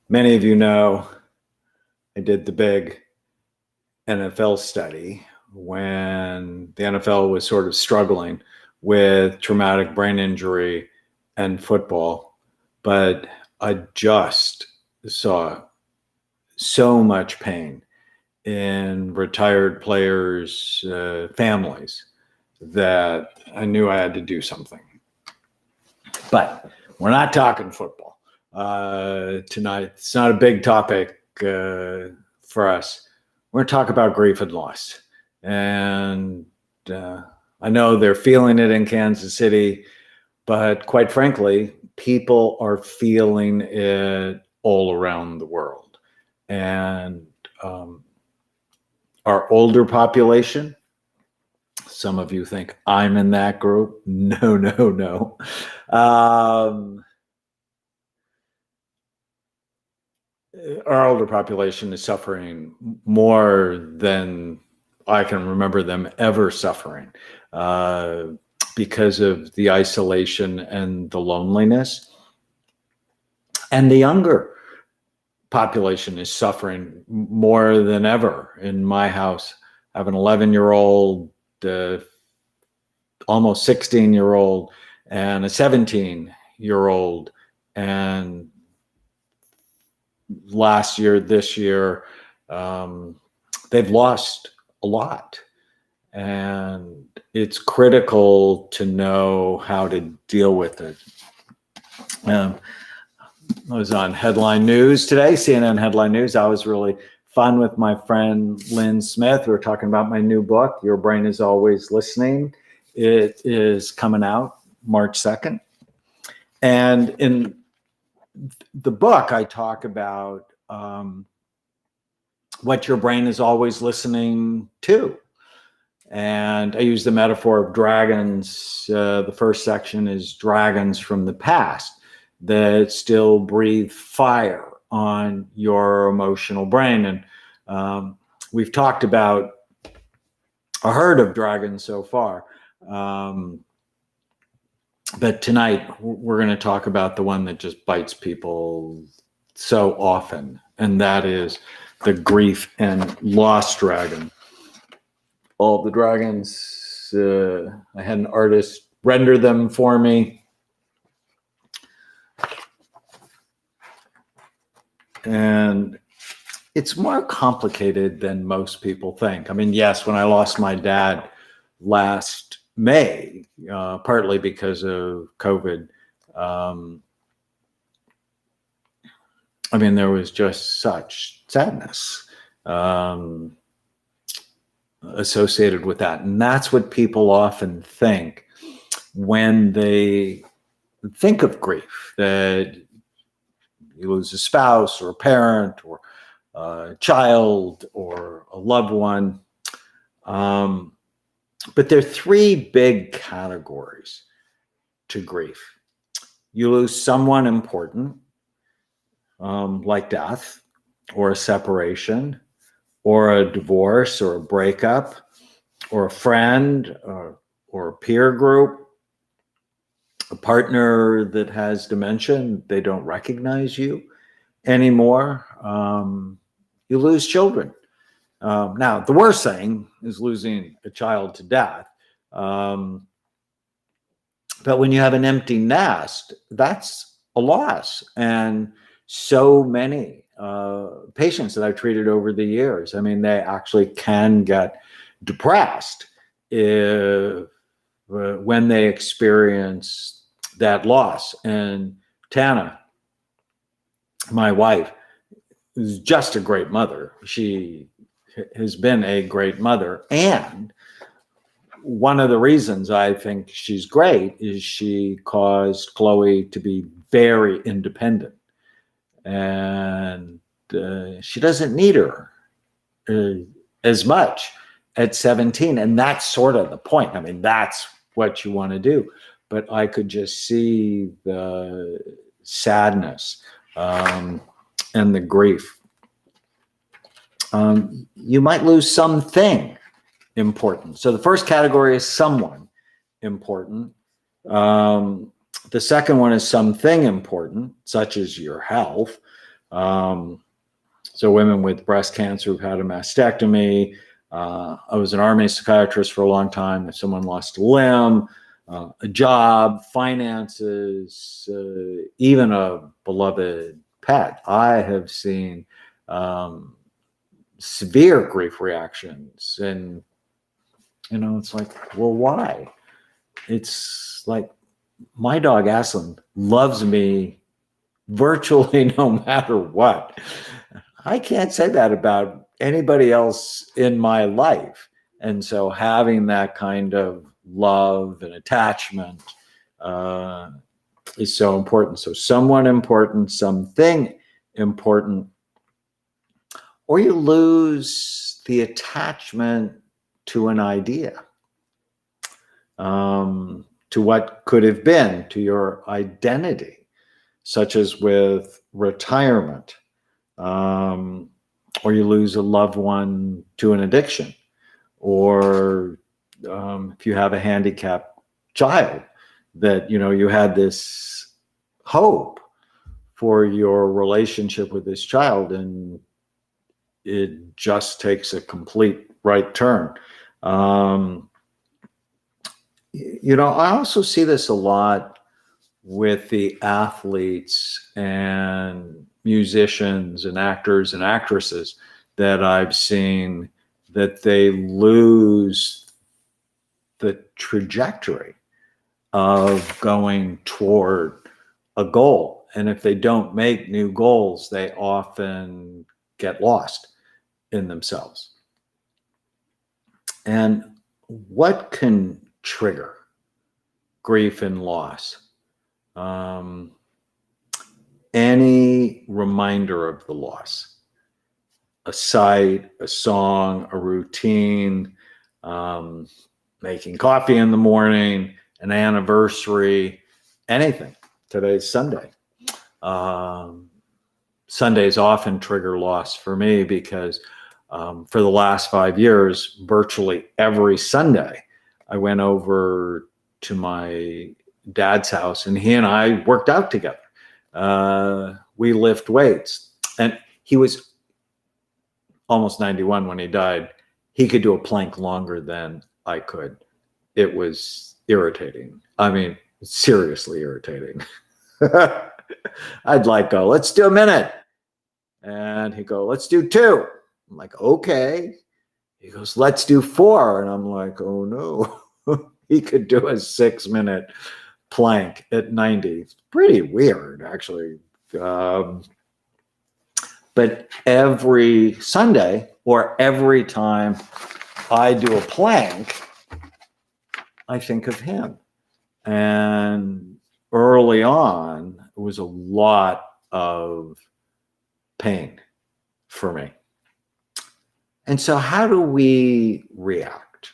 Many of you know I did the big NFL study when the NFL was sort of struggling with traumatic brain injury and football. But I just saw so much pain in retired players' families that I knew I had to do something. But we're not talking football tonight. It's not a big topic for us. We're going to talk about grief and loss. And I know they're feeling it in Kansas City, but quite frankly, people are feeling it all around the world. And our older population, some of you think I'm in that group. No. Our older population is suffering more than I can remember them ever suffering because of the isolation and the loneliness. And the younger population is suffering more than ever. In my house, I have an 11-year-old, almost 16-year-old, and a 17-year-old. And last year, this year, they've lost a lot. And it's critical to know how to deal with it. I was on Headline News today, CNN Headline News. I was really fun with my friend Lynn Smith. We were talking about my new book, Your Brain is Always Listening. It is coming out March 2nd. And in the book, I talk about what your brain is always listening to. And I use the metaphor of dragons. The first section is dragons from the past that still breathe fire on your emotional brain. And we've talked about a herd of dragons so far. But tonight, we're going to talk about the one that just bites people so often, and that is the grief and loss dragon. All the dragons, I had an artist render them for me. And it's more complicated than most people think. I mean, yes, when I lost my dad last May, partly because of COVID, I mean, there was just such sadness associated with that. And that's what people often think when they think of grief, that you lose a spouse or a parent or a child or a loved one. But there are three big categories to grief. You lose someone important, like death or a separation or a divorce or a breakup or a friend or a peer group, a partner that has dementia, they don't recognize you anymore. You lose children. Now, the worst thing is losing a child to death. But when you have an empty nest, that's a loss. And so many patients that I've treated over the years, I mean, they actually can get depressed when they experience that loss. And Tana, my wife, is just a great mother. She has been a great mother. And one of the reasons I think she's great is she caused Chloe to be very independent. And she doesn't need her as much at 17. And that's sort of the point. I mean, that's what you want to do. But I could just see the sadness and the grief. You might lose something important. So the first category is someone important. The second one is something important, such as your health. So women with breast cancer who've had a mastectomy. I was an Army psychiatrist for a long time. If someone lost a limb, a job, finances, even a beloved pet, I have seen severe grief reactions. And, it's like, well, why? It's like, my dog Aslan loves me virtually no matter what. I can't say that about anybody else in my life. And so having that kind of love and attachment is so important. So someone important, something important, or you lose the attachment to an idea, to what could have been, to your identity, such as with retirement, or you lose a loved one to an addiction, or if you have a handicapped child, that you had this hope for your relationship with this child, and it just takes a complete right turn. I also see this a lot with the athletes and musicians and actors and actresses that I've seen, that they lose the trajectory of going toward a goal. And if they don't make new goals, they often get lost in themselves. And what can trigger grief and loss? Any reminder of the loss, a sight, a song, a routine, making coffee in the morning, an anniversary, anything. Today's Sunday. Sundays often trigger loss for me because for the last 5 years, virtually every Sunday, I went over to my dad's house and he and I worked out together. We lift weights, and he was almost 91 when he died. He could do a plank longer than I could. It was irritating. I mean, seriously irritating. I'd like go, let's do a minute. And he'd go, let's do 2. I'm like, okay. He goes, let's do 4. And I'm like, oh no. He could do a 6-minute plank at 90. It's pretty weird, actually. But every Sunday, or every time I do a plank, I think of him. And early on, it was a lot of pain for me. And so how do we react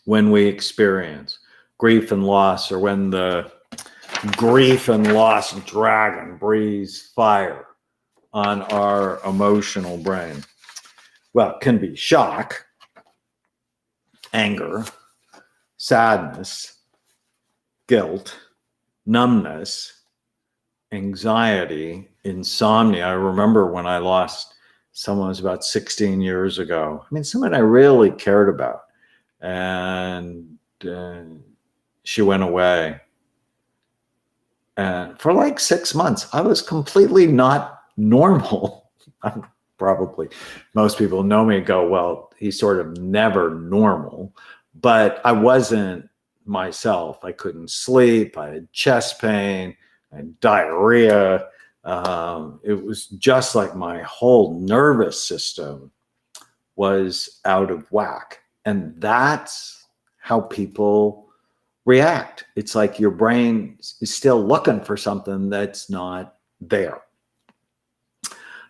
when we experience grief and loss, or when the grief and loss dragon breathes fire on our emotional brain? Well, it can be shock, anger, sadness, guilt, numbness, anxiety, insomnia. I remember when I lost someone, it was about 16 years ago. I mean, someone I really cared about. And she went away. And for like 6 months, I was completely not normal. Probably most people know me and go, well, he's sort of never normal. But I wasn't myself. I couldn't sleep. I had chest pain. I had diarrhea. It was just like my whole nervous system was out of whack. And that's how people react. It's like your brain is still looking for something that's not there.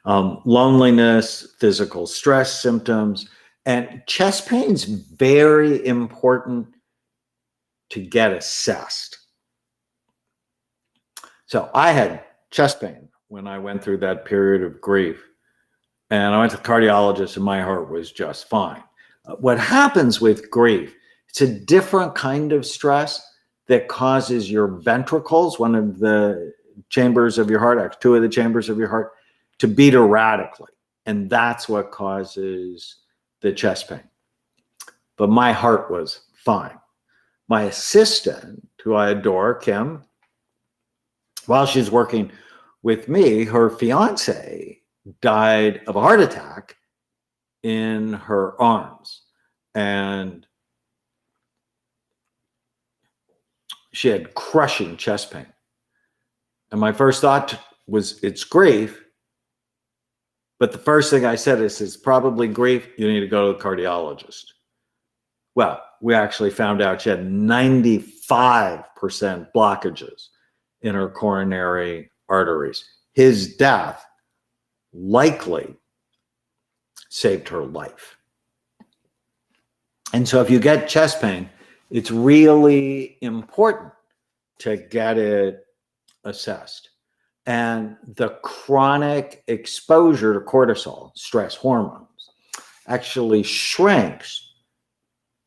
Loneliness, physical stress symptoms, and chest pain's very important to get assessed. So I had chest pain when I went through that period of grief, and I went to the cardiologist and my heart was just fine. What happens with grief, it's a different kind of stress that causes your ventricles, one of the chambers of your heart, actually two of the chambers of your heart, to beat erratically. And that's what causes the chest pain. But my heart was fine. My assistant, who I adore, Kim, while she's working with me, her fiance died of a heart attack in her arms. And she had crushing chest pain. And my first thought was, it's grief. But the first thing I said is, it's probably grief. You need to go to the cardiologist. Well, we actually found out she had 95% blockages in her coronary arteries. His death likely saved her life. And so if you get chest pain, it's really important to get it assessed. And the chronic exposure to cortisol, stress hormones, actually shrinks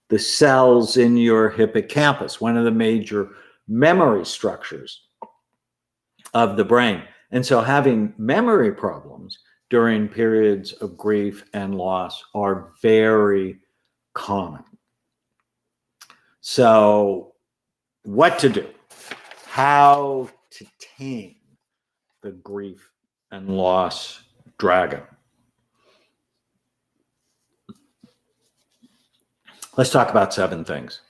the cells in your hippocampus, one of the major memory structures of the brain. And so having memory problems during periods of grief and loss are very common. So what to do? How to tame the grief and loss dragon. Let's talk about 7 things.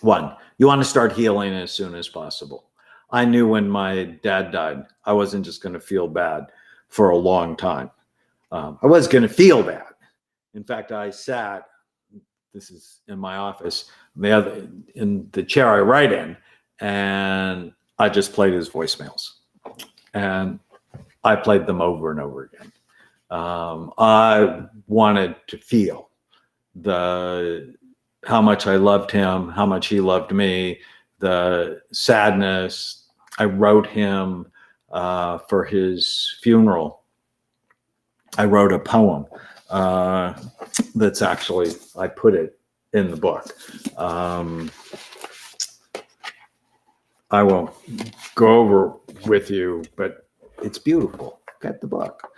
1, you want to start healing as soon as possible. I knew when my dad died, I wasn't just going to feel bad for a long time. I was going to feel bad. In fact, I sat, this is in my office, in the chair I write in, and I just played his voicemails. And I played them over and over again. I wanted to feel how much I loved him, how much he loved me, the sadness. I wrote him for his funeral. I wrote a poem that's actually, I put it in the book. I won't go over with you, but it's beautiful. Get the book.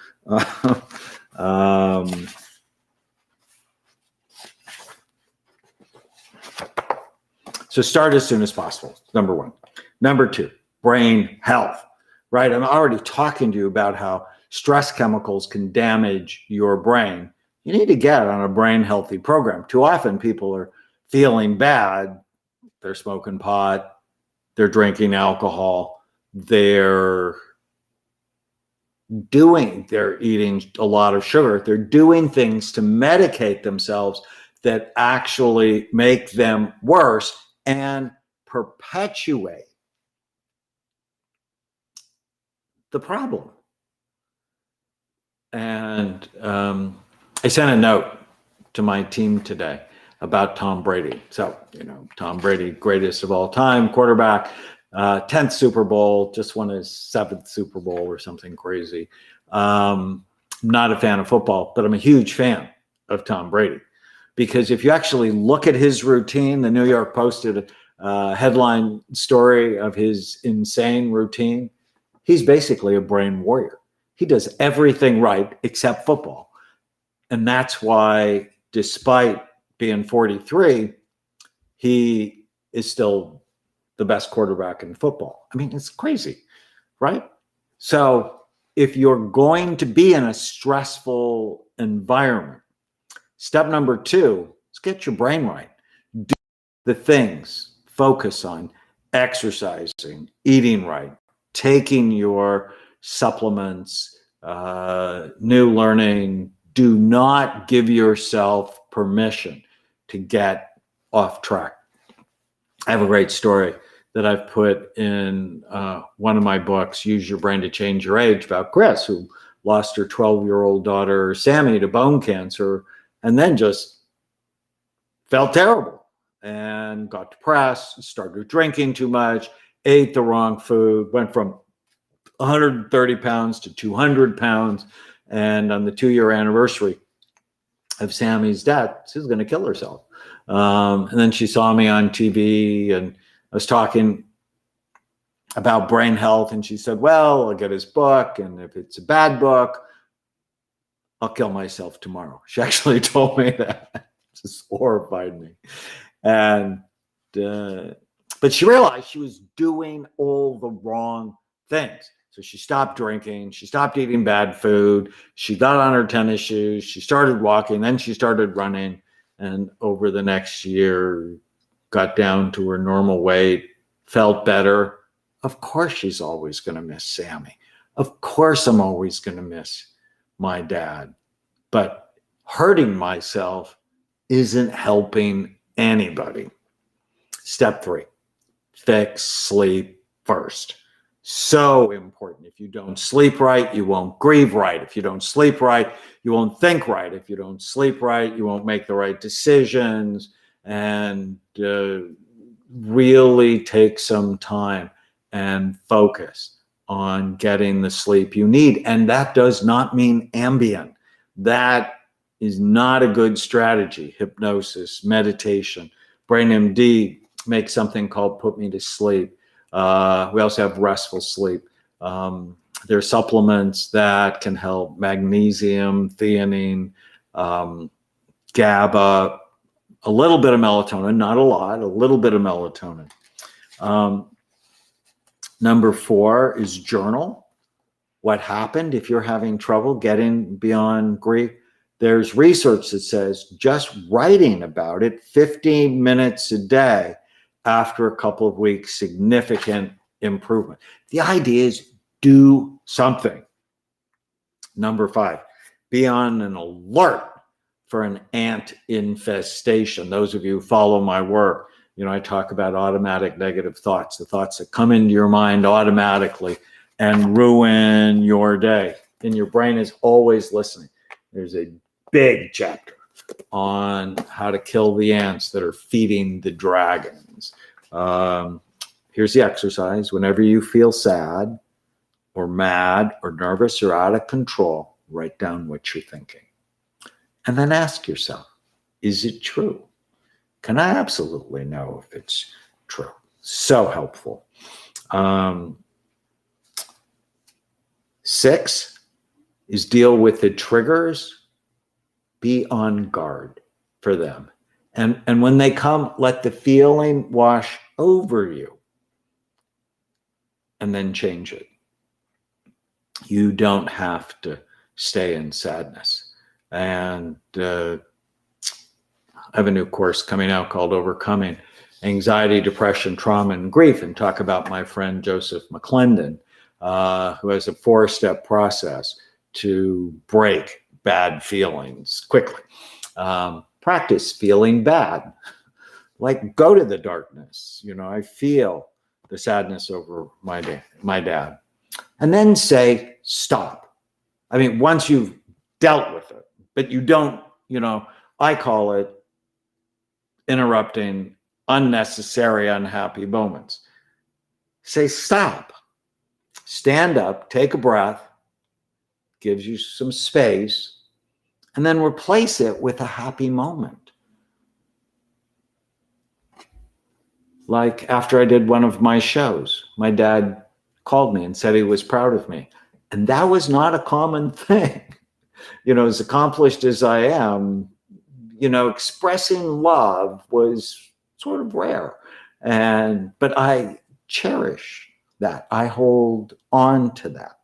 So start as soon as possible, number 1. Number 2, brain health, right? I'm already talking to you about how stress chemicals can damage your brain. You need to get on a brain healthy program. Too often people are feeling bad. They're smoking pot, they're drinking alcohol, they're eating a lot of sugar. They're doing things to medicate themselves that actually make them worse and perpetuate the problem. And I sent a note to my team today about Tom Brady. So, Tom Brady, greatest of all time, quarterback, 10th Super Bowl, just won his 7th Super Bowl or something crazy. Not a fan of football, but I'm a huge fan of Tom Brady. Because if you actually look at his routine, the New York Post did a headline story of his insane routine. He's basically a brain warrior. He does everything right except football. And that's why, despite being 43, he is still the best quarterback in football. I mean, it's crazy, right? So if you're going to be in a stressful environment, step number 2 is get your brain right. Do the things, focus on exercising, eating right, taking your supplements, new learning. Do not give yourself permission to get off track. I have a great story that I've put in one of my books, Use Your Brain to Change Your Age, about Chris, who lost her 12-year-old daughter, Sammy, to bone cancer, and then just felt terrible and got depressed, started drinking too much, ate the wrong food, went from 130 pounds to 200 pounds. And on the 2-year anniversary of Sammy's death, she was going to kill herself. And then she saw me on TV, and I was talking about brain health, and she said, well, I'll get his book, and if it's a bad book, I'll kill myself tomorrow. She actually told me that. It just horrified me. And but she realized she was doing all the wrong things. So she stopped drinking, she stopped eating bad food, she got on her tennis shoes, she started walking, then she started running, and over the next year got down to her normal weight, felt better. Of course she's always going to miss Sammy. Of course I'm always going to miss my dad. But hurting myself isn't helping anybody. Step 3, fix sleep first. So important. If you don't sleep right, you won't grieve right. If you don't sleep right, you won't think right. If you don't sleep right, you won't make the right decisions. And really take some time and focus on getting the sleep you need. And that does not mean Ambien. That is not a good strategy. Hypnosis, meditation, BrainMD makes something called Put Me to Sleep. We also have restful sleep. There are supplements that can help: magnesium, theanine, GABA, a little bit of melatonin, not a lot, a little bit of melatonin. Number 4 is journal. What happened if you're having trouble getting beyond grief? There's research that says just writing about it 15 minutes a day after a couple of weeks, significant improvement. The idea is do something. Number 5, be on an alert for an ant infestation. Those of you who follow my work, I talk about automatic negative thoughts, the thoughts that come into your mind automatically and ruin your day. And your brain is always listening. There's a big chapter on how to kill the ants that are feeding the dragons. Here's the exercise. Whenever you feel sad or mad or nervous or out of control, write down what you're thinking. And then ask yourself, is it true? Can I absolutely know if it's true? So helpful. 6 is deal with the triggers. Be on guard for them. And when they come, let the feeling wash over you and then change it. You don't have to stay in sadness. And I have a new course coming out called Overcoming Anxiety, Depression, Trauma, and Grief, and talk about my friend Joseph McClendon, who has a 4-step process to break bad feelings quickly. Practice feeling bad. Like, go to the darkness. I feel the sadness over my dad. And then say, stop. I mean, once you've dealt with it, but you don't, I call it interrupting unnecessary unhappy moments. Say, stop. Stand up, take a breath, gives you some space, and then replace it with a happy moment. Like after I did one of my shows, my dad called me and said he was proud of me. And that was not a common thing. As accomplished as I am, expressing love was sort of rare. But I cherish that. I hold on to that.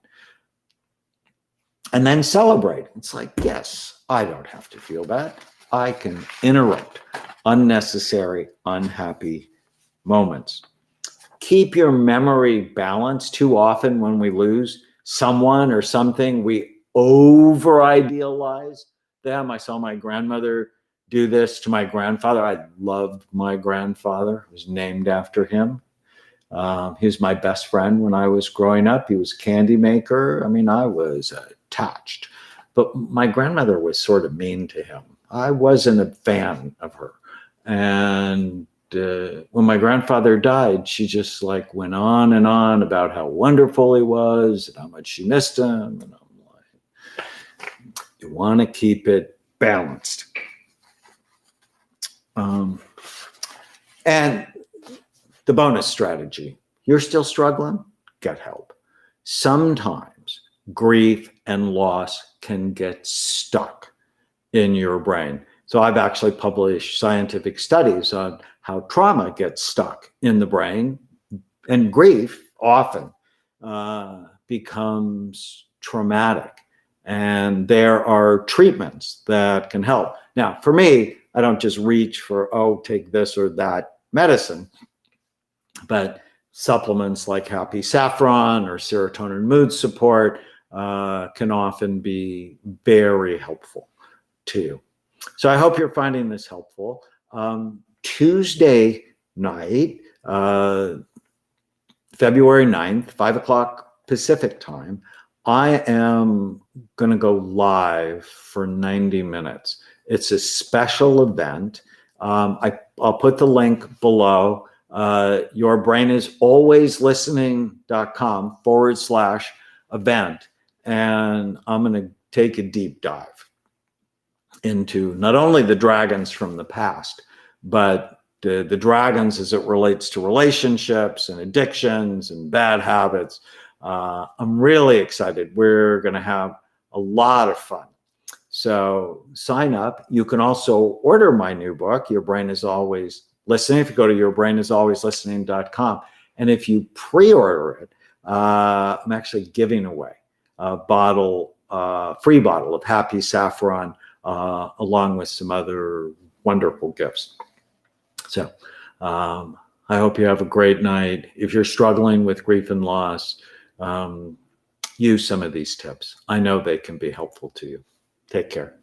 And then celebrate. It's like, yes, I don't have to feel bad. I can interrupt unnecessary, unhappy moments. Keep your memory balanced. Too often when we lose someone or something, we over-idealize them. I saw my grandmother do this to my grandfather. I loved my grandfather. I was named after him. He was my best friend when I was growing up. He was a candy maker. I mean, I was attached. But my grandmother was sort of mean to him. I wasn't a fan of her. And when my grandfather died, she just went on and on about how wonderful he was and how much she missed him. And I'm like, you want to keep it balanced. And the bonus strategy, you're still struggling, get help. Sometimes grief and loss can get stuck in your brain. So I've actually published scientific studies on how trauma gets stuck in the brain, and grief often becomes traumatic. And there are treatments that can help. Now, for me, I don't just reach for, oh, take this or that medicine, but supplements like Happy Saffron or serotonin mood support can often be very helpful too. So I hope you're finding this helpful. Tuesday night, February 9th, 5 o'clock Pacific time, I am going to go live for 90 minutes. It's a special event. I'll put the link below. yourbrainisaliwayslistening.com/event. And I'm going to take a deep dive into not only the dragons from the past, but the dragons as it relates to relationships and addictions and bad habits. I'm really excited. We're going to have a lot of fun. So sign up. You can also order my new book, Your Brain is Always Listening, if you go to yourbrainisaliwayslistening.com. And if you pre-order it, I'm actually giving away a free bottle of Happy Saffron, along with some other wonderful gifts. So I hope you have a great night. If you're struggling with grief and loss, use some of these tips. I know they can be helpful to you. Take care.